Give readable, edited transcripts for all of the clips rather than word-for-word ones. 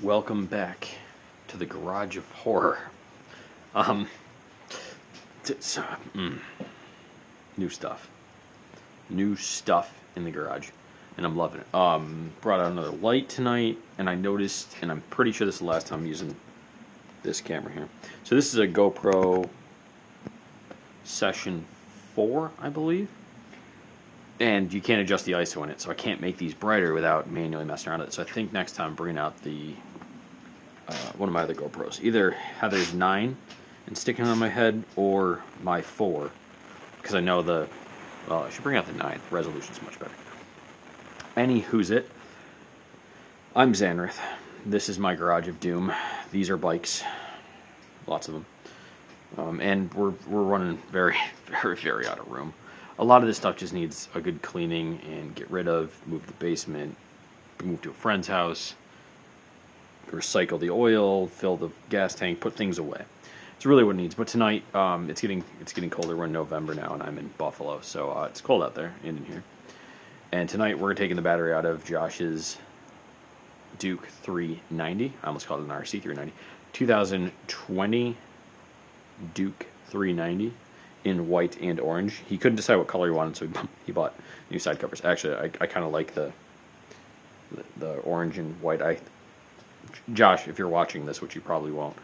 Welcome back to the Garage of Horror. Um, so, new stuff. New stuff in the garage, and I'm loving it. Brought out another light tonight, and I noticed, and I'm pretty sure this is the last time I'm using this camera here. So this is a GoPro Session 4, I believe. And you can't adjust the ISO in it, so I can't make these brighter without manually messing around with it. So I think next time I'm bringing out the one of my other GoPros, either Heather's 9 and sticking it on my head, or my 4, because I know I should bring out the 9. The resolution's much better. Anywho's it. I'm Zanrith. This is my Garage of Doom. These are bikes, lots of them, and we're running very, very, very out of room. A lot of this stuff just needs a good cleaning and get rid of, move to the basement, move to a friend's house, recycle the oil, fill the gas tank, put things away. It's really what it needs. But tonight, it's getting colder. We're in November now, and I'm in Buffalo, so it's cold out there and in here. And tonight we're taking the battery out of Josh's Duke 390. I almost called it an RC 390. 2020 Duke 390. In white and orange. He couldn't decide what color he wanted, so he bought new side covers. Actually, I kind of like the orange and white. Josh, if you're watching this, which you probably won't,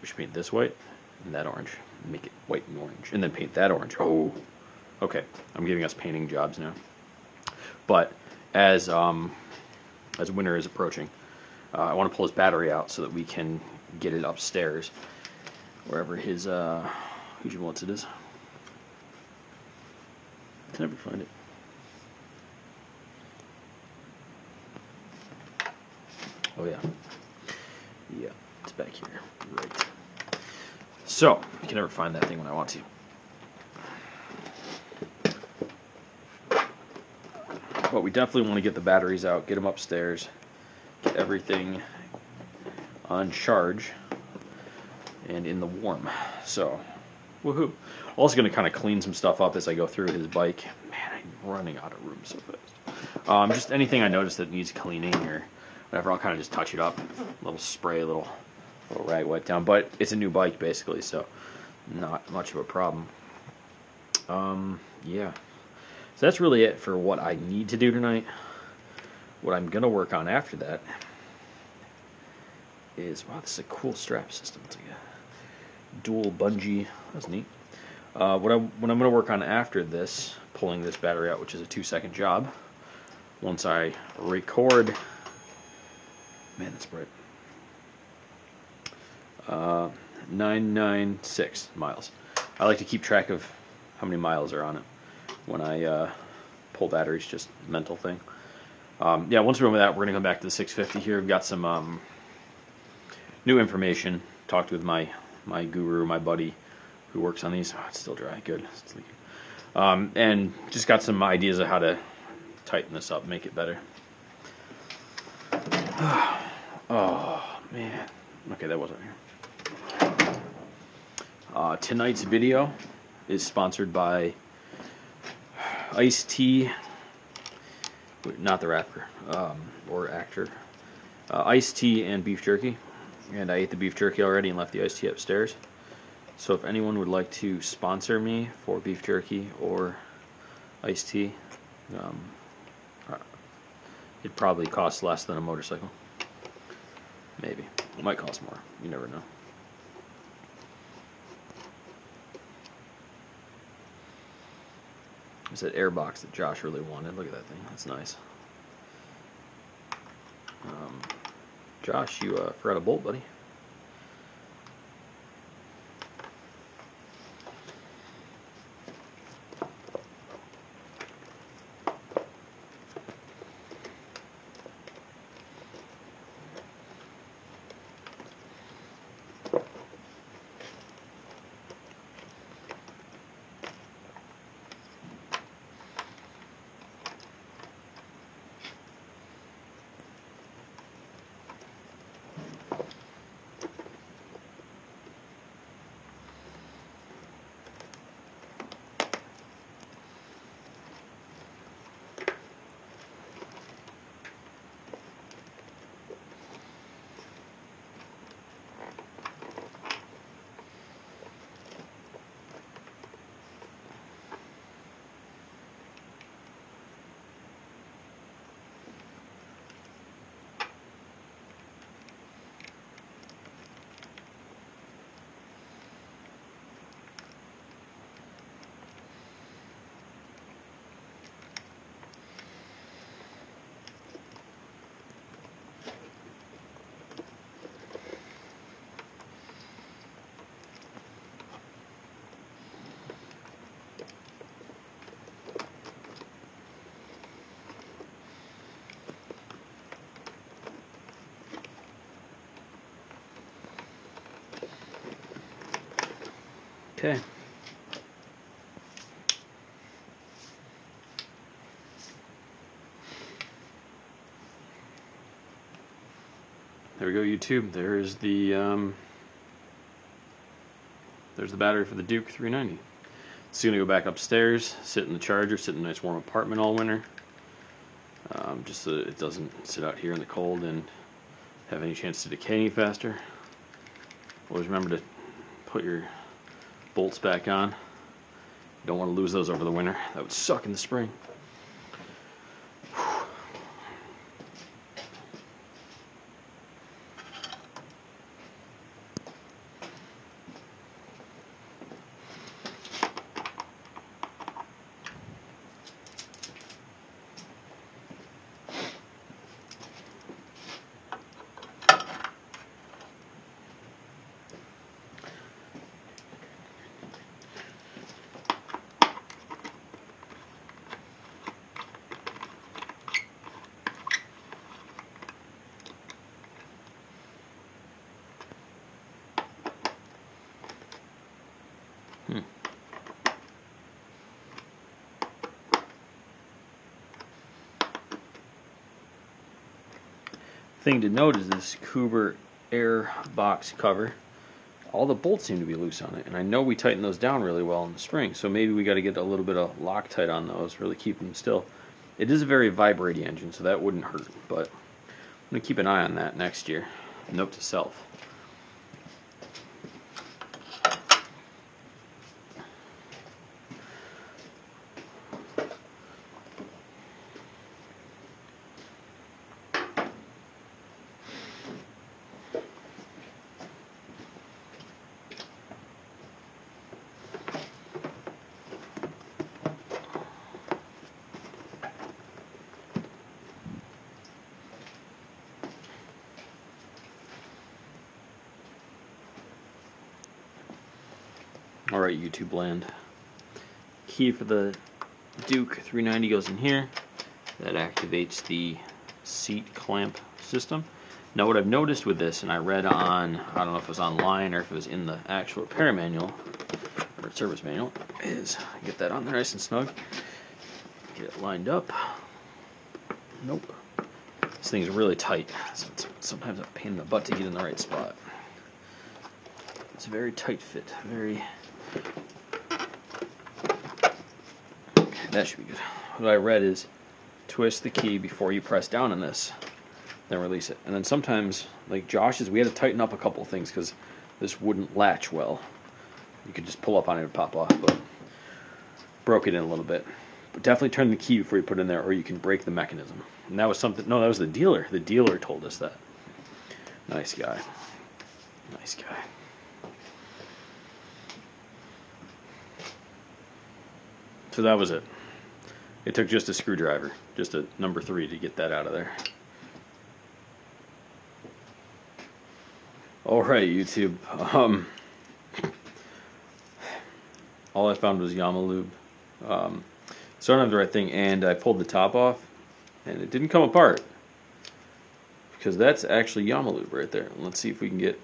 we should paint this white and that orange. Make it white and orange, and then paint that orange. Oh, okay. I'm giving us painting jobs now. But as winter is approaching, I want to pull his battery out so that we can get it upstairs, wherever his who wants it is. I can never find it. Oh yeah. Yeah, it's back here. Right. So, I can never find that thing when I want to. But we definitely want to get the batteries out, get them upstairs, get everything on charge and in the warm. So, woohoo. Also going to kind of clean some stuff up as I go through his bike. Man, I'm running out of room so fast. Just anything I notice that needs cleaning or whatever, I'll kind of just touch it up. A little spray, a little rag wipe down. But it's a new bike, basically, so not much of a problem. Yeah. So that's really it for what I need to do tonight. What I'm going to work on after that is, wow, this is a cool strap system. It's like a dual bungee. That's neat. What I'm going to work on after this, pulling this battery out, which is a 2-second job, once I record, man, that's bright, 996 miles. I like to keep track of how many miles are on it when I pull batteries, just a mental thing. Yeah, once we're done with that, we're going to come back to the 650 here. We've got some new information. Talked with my guru, my buddy, who works on these. Oh, it's still dry. Good. It's leaking. And just got some ideas of how to tighten this up, make it better. Oh, man. Okay, that wasn't here. Tonight's video is sponsored by Ice-T, not the rapper, or actor, Ice-T and beef jerky. And I ate the beef jerky already and left the iced tea upstairs. So if anyone would like to sponsor me for beef jerky or iced tea, it'd probably cost less than a motorcycle. Maybe. It might cost more. You never know. There's that air box that Josh really wanted. Look at that thing. That's nice. Josh, you forgot a bolt, buddy. Okay. There we go, YouTube. There's the battery for the Duke 390. It's gonna go back upstairs, sit in the charger, sit in a nice warm apartment all winter, just so that it doesn't sit out here in the cold and have any chance to decay any faster. Always remember to put your bolts back on. You don't want to lose those over the winter. That would suck in the spring. Thing to note is this Cooper air box cover. All the bolts seem to be loose on it, and I know we tightened those down really well in the spring, so maybe we got to get a little bit of Loctite on those, really keep them still. It is a very vibrating engine, so that wouldn't hurt, but I'm going to keep an eye on that next year. Note to self. Alright, YouTube land. Key for the Duke 390 goes in here. That activates the seat clamp system. Now what I've noticed with this, and I read on, I don't know if it was online or if it was in the actual repair manual, or service manual, is get that on there nice and snug. Get it lined up. Nope. This thing's really tight, so it's sometimes a pain in the butt to get in the right spot. It's a very tight fit, very... That should be good. What I read is twist the key before you press down on this, then release it. And then sometimes, like Josh's, we had to tighten up a couple of things because this wouldn't latch well. You could just pull up on it and pop off, but broke it in a little bit. But definitely turn the key before you put it in there, or you can break the mechanism. And that was something. No, that was the dealer. The dealer told us that. Nice guy. Nice guy. So that was it. It took just a screwdriver, just a number 3 to get that out of there. Alright, YouTube. All I found was Yamalube. So I don't have the right thing, and I pulled the top off, and it didn't come apart. Because that's actually Yamalube right there. Let's see if we can get...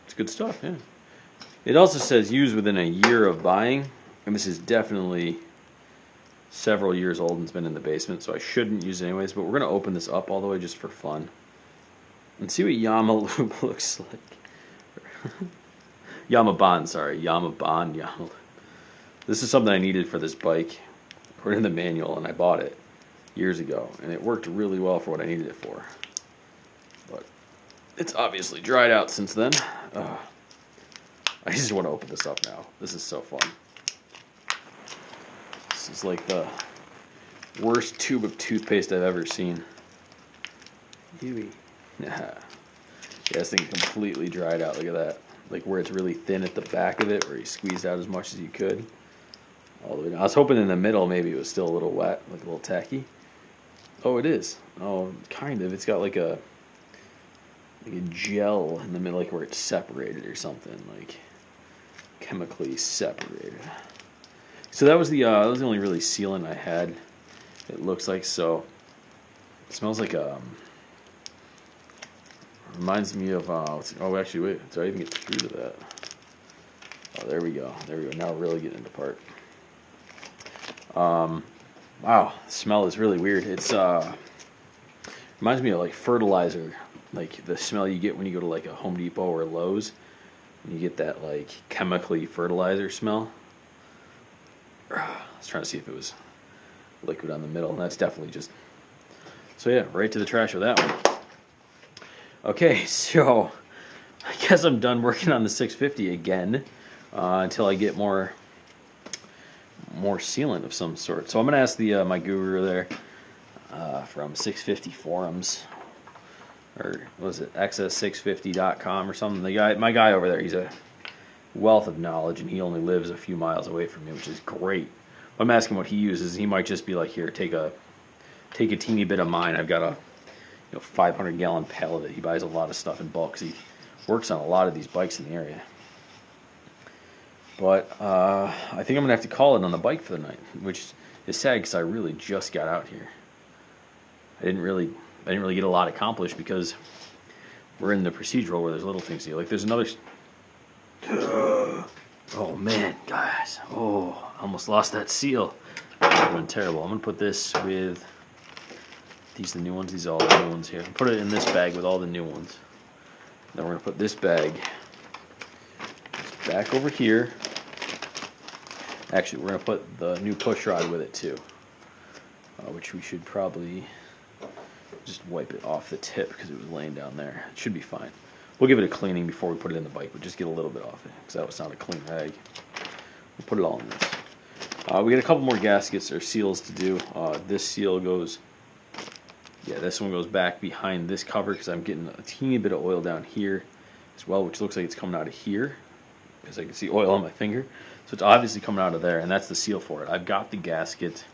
It's good stuff, yeah. It also says used within a year of buying, and this is definitely several years old and it's been in the basement, so I shouldn't use it anyways, but we're going to open this up all the way just for fun and see what Yamalube looks like. Yamabond, sorry. Yamabond, Yamalube. This is something I needed for this bike, according to the manual, and I bought it years ago, and it worked really well for what I needed it for. But it's obviously dried out since then. I just want to open this up now. This is so fun. This is like the worst tube of toothpaste I've ever seen. Ewy. Yeah, this thing completely dried out. Look at that. Like where it's really thin at the back of it, where you squeezed out as much as you could. All the way down. I was hoping in the middle maybe it was still a little wet, like a little tacky. Oh, it is. Oh, kind of. It's got like a gel in the middle, like where it's separated or something, like chemically separated. So that was the only really sealant I had. It looks like so. It smells like reminds me of oh actually wait, did I even get through to that? Oh, there we go. There we go. Now we're really getting into part. Wow, the smell is really weird. It's reminds me of like fertilizer, like the smell you get when you go to like a Home Depot or Lowe's, and you get that like chemically fertilizer smell. I was trying to see if it was liquid on the middle, and that's definitely just. So yeah, right to the trash with that one. Okay, so I guess I'm done working on the 650 again until I get more sealant of some sort. So I'm gonna ask the my guru there from 650 forums, or what was it, XS650.com or something. My guy over there, he's a wealth of knowledge, and he only lives a few miles away from me, which is great. I'm asking what he uses. He might just be like, here, take a teeny bit of mine. I've got a 500-gallon pallet that he buys a lot of stuff in bulk, because he works on a lot of these bikes in the area. But I think I'm gonna have to call it on the bike for the night, which is sad because I really just got out here. I didn't really get a lot accomplished because we're in the procedural where there's little things to do. Like there's another. Oh man, guys! Oh, I almost lost that seal. That went terrible. I'm gonna put this with these the new ones. These are all the new ones here. Put it in this bag with all the new ones. Then we're gonna put this bag back over here. Actually, we're going to put the new push rod with it too, which we should probably just wipe it off the tip because it was laying down there. It should be fine. We'll give it a cleaning before we put it in the bike. We'll just get a little bit off it because that was not a clean rag. We'll put it all in this. We got a couple more gaskets or seals to do. This seal goes, yeah, this one goes back behind this cover because I'm getting a teeny bit of oil down here as well, which looks like it's coming out of here because I can see oil on my finger. So it's obviously coming out of there, and that's the seal for it. I've got the gasket,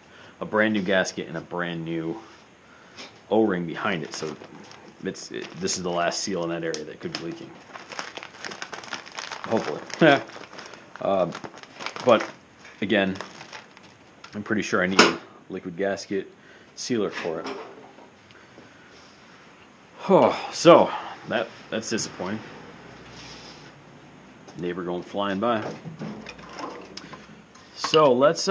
a brand new gasket, and a brand new O-ring behind it. So this is the last seal in that area that could be leaking. Hopefully. But again, I'm pretty sure I need a liquid gasket sealer for it. Oh, so that's disappointing. Neighbor going flying by. So let's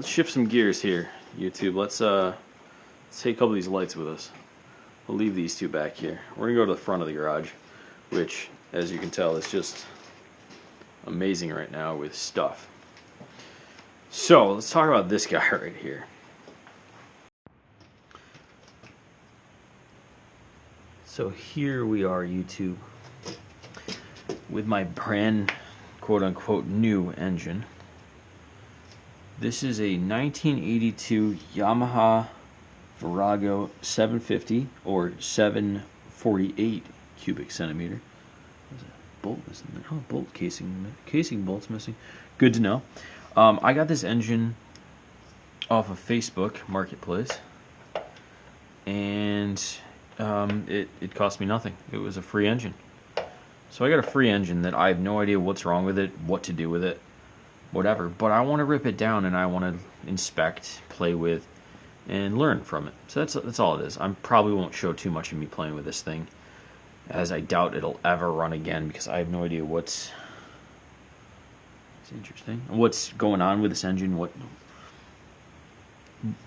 shift some gears here, YouTube. Let's take a couple of these lights with us. We'll leave these two back here. We're gonna go to the front of the garage, which, as you can tell, is just amazing right now with stuff. So let's talk about this guy right here. So here we are, YouTube, with my brand quote-unquote new engine. This is a 1982 Yamaha Virago 750 or 748 cubic centimeter. There's a bolt missing there. Oh, bolt casing bolt's missing. Good to know. I got this engine off of Facebook Marketplace, and it cost me nothing. It was a free engine. So I got a free engine that I have no idea what's wrong with it, what to do with it, whatever. But I want to rip it down and I want to inspect, play with, and learn from it. So that's all it is. I probably won't show too much of me playing with this thing, as I doubt it'll ever run again because I have no idea what's interesting. What's going on with this engine?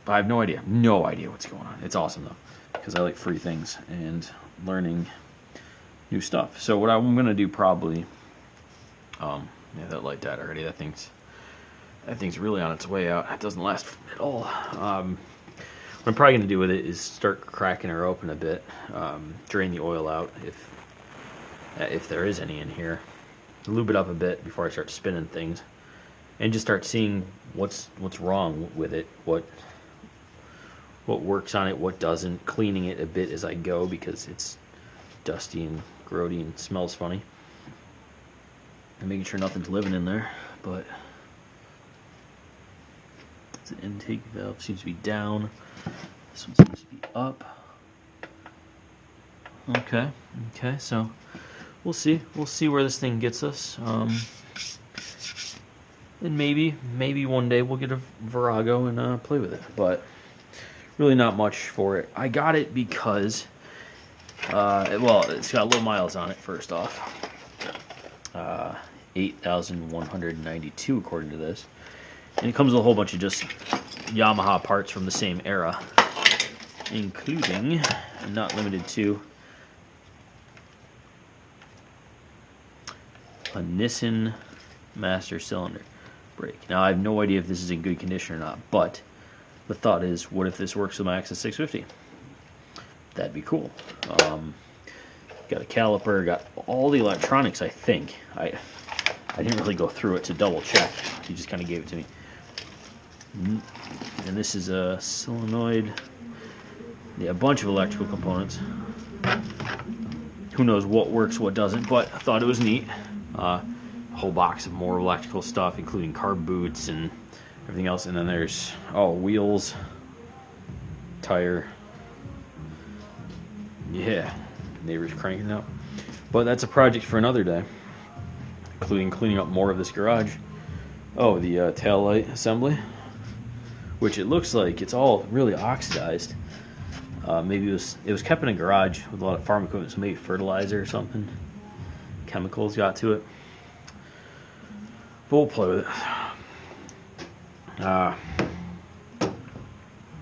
I have no idea. No idea what's going on. It's awesome though, because I like free things and learning new stuff. So what I'm gonna do probably, yeah, that light died already. That thing's really on its way out. It doesn't last at all. What I'm probably gonna do with it is start cracking her open a bit, drain the oil out if there is any in here, lube it up a bit before I start spinning things, and just start seeing what's wrong with it, what works on it, what doesn't, cleaning it a bit as I go because it's dusty and grody and smells funny, and making sure nothing's living in there. But the intake valve seems to be down. This one seems to be up. Okay, so we'll see where this thing gets us. And maybe one day we'll get a Virago and play with it, but really not much for it. I got it because well, it's got low miles on it first off, 8,192 according to this. And it comes with a whole bunch of just Yamaha parts from the same era, including, and not limited to, a Nissan master cylinder brake. Now I have no idea if this is in good condition or not, but the thought is, what if this works with my XS650? That'd be cool. Got a caliper, got all the electronics, I think. I didn't really go through it to double check. He just kind of gave it to me. And this is a solenoid. Yeah, a bunch of electrical components. Who knows what works, what doesn't, but I thought it was neat. A whole box of more electrical stuff, including carb boots and everything else. And then there's, wheels, tire. Yeah, neighbors cranking up. But that's a project for another day, including cleaning up more of this garage. Oh, the tail light assembly, which it looks like it's all really oxidized. Maybe it was kept in a garage with a lot of farm equipment, so maybe fertilizer or something. Chemicals got to it. But we'll play with it.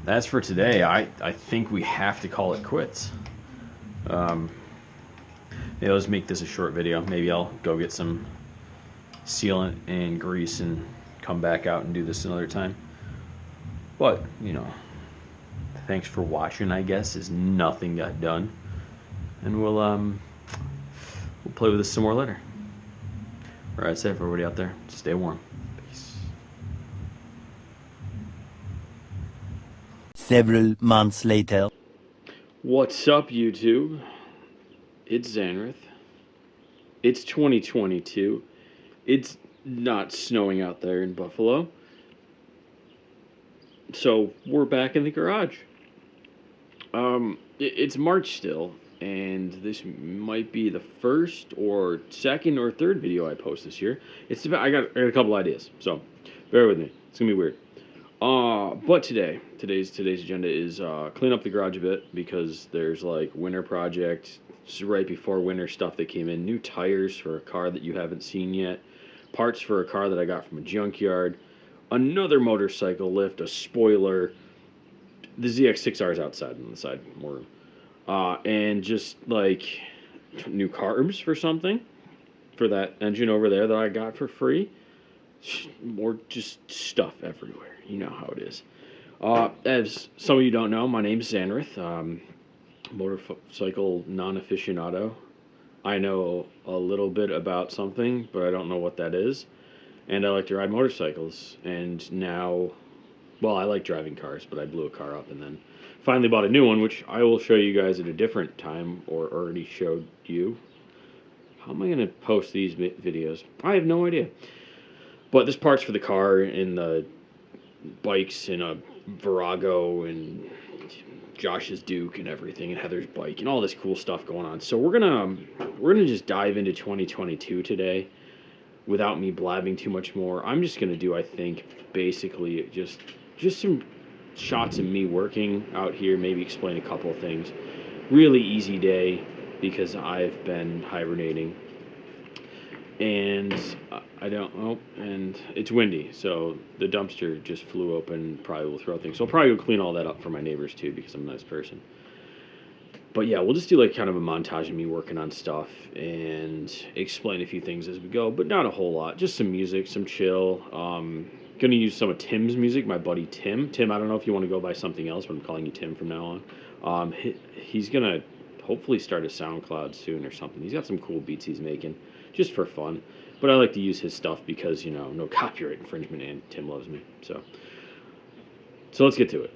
That's for today. I think we have to call it quits. Maybe let's make this a short video. Maybe I'll go get some sealant and grease and come back out and do this another time. But, thanks for watching, I guess, as nothing got done. And we'll play with this some more later. Alright, that's it for everybody out there. Stay warm. Peace. Several months later. What's up, YouTube? It's Zanrith. It's 2022. It's not snowing out there in Buffalo. So we're back in the garage. It's March still, and this might be the first or second or third video I post this year. I got a couple ideas, so bear with me. It's gonna be weird. But today's agenda is clean up the garage a bit, because there's like winter project, right before winter stuff that came in, new tires for a car that you haven't seen yet, parts for a car that I got from a junkyard, another motorcycle lift, a spoiler, the ZX6R is outside on the side more room, and just like new carbs for something for that engine over there that I got for free. More just stuff everywhere. You know how it is. As some of you don't know, my name's Zanrith, motorcycle non-aficionado. I know a little bit about something, but I don't know what that is. And I like to ride motorcycles. And now, well, I like driving cars, but I blew a car up and then finally bought a new one, which I will show you guys at a different time, or already showed you. How am I going to post these videos? I have no idea. But there's parts for the car and the bikes and a Virago and Josh's Duke and everything, and Heather's bike and all this cool stuff going on. So we're gonna just dive into 2022 today without me blabbing too much more. I'm just gonna do, I think, basically just some shots of me working out here, maybe explain a couple of things. Really easy day because I've been hibernating. And and it's windy, so the dumpster just flew open, probably will throw things. So I'll probably go clean all that up for my neighbors too, because I'm a nice person. But yeah, we'll just do like kind of a montage of me working on stuff and explain a few things as we go, but not a whole lot. Just some music, some chill. Gonna use some of Tim's music, my buddy Tim. Tim, I don't know if you want to go by something else, but I'm calling you Tim from now on. He's gonna hopefully start a SoundCloud soon or something. He's got some cool beats he's making, just for fun. But I like to use his stuff because, no copyright infringement, and Tim loves me. So let's get to it.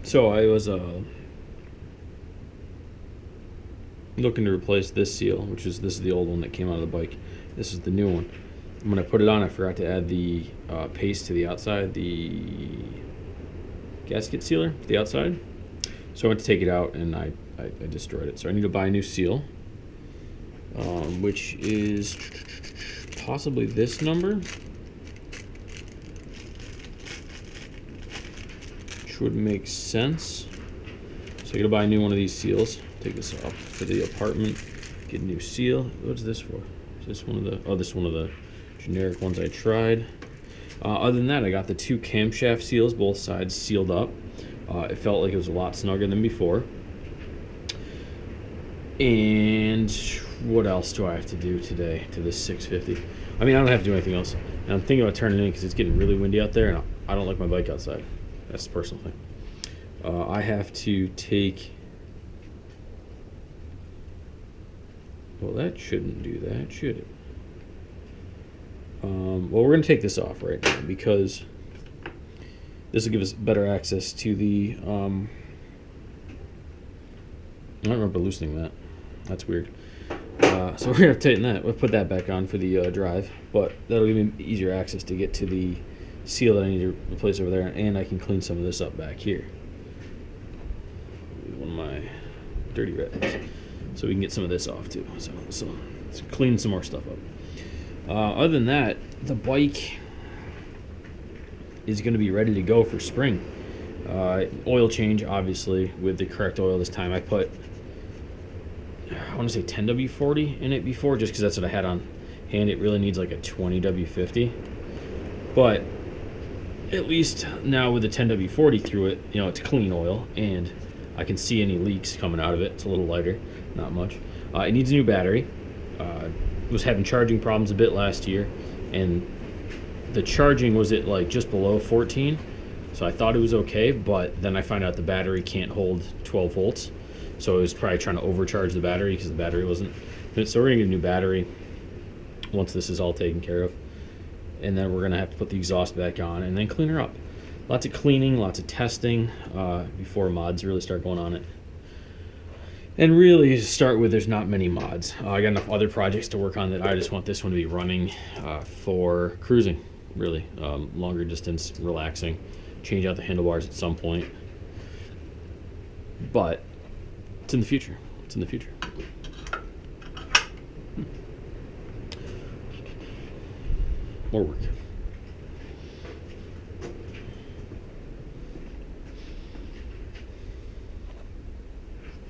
So I was looking to replace this seal, this is the old one that came out of the bike. This is the new one. And when I put it on, I forgot to add the paste to the outside, the gasket sealer to the outside. So I went to take it out and I destroyed it. So I need to buy a new seal, which is possibly this number. Which would make sense. So I gotta buy a new one of these seals. Take this off for the apartment. Get a new seal. What's this for? Is this one of the? Oh, this is one of the generic ones I tried. Other than that, I got the 2 camshaft seals, both sides sealed up. It felt like it was a lot snugger than before. And what else do I have to do today to this 650? I mean, I don't have to do anything else. And I'm thinking about turning it in because it's getting really windy out there, and I don't like my bike outside. That's the personal thing. I have to take... Well, that shouldn't do that, should it? Well, we're going to take this off right now because this will give us better access to the... I don't remember loosening that. That's weird. So we're going to have to tighten that. We'll put that back on for the drive, but that'll give me easier access to get to the seal that I need to replace over there, and I can clean some of this up back here. One of my dirty rags. So we can get some of this off too. So let's clean some more stuff up. Other than that, the bike is going to be ready to go for spring. Oil change, obviously, with the correct oil this time. I put, I want to say 10W40 in it before, just because that's what I had on hand. It really needs like a 20W50. But at least now with the 10W40 through it, you know, it's clean oil, and I can see any leaks coming out of it. It's a little lighter, not much. It needs a new battery. Was having charging problems a bit last year, and the charging was at like just below 14, so I thought it was okay, but then I found out the battery can't hold 12 volts, so it was probably trying to overcharge the battery because the battery wasn't. So we're gonna get a new battery once this is all taken care of, and then we're gonna have to put the exhaust back on and then clean her up. Lots of cleaning, lots of testing before mods really start going on it. And really, to start with, there's not many mods. I got enough other projects to work on that I just want this one to be running for cruising, really. Longer distance, relaxing. Change out the handlebars at some point. But it's in the future. It's in the future. More work.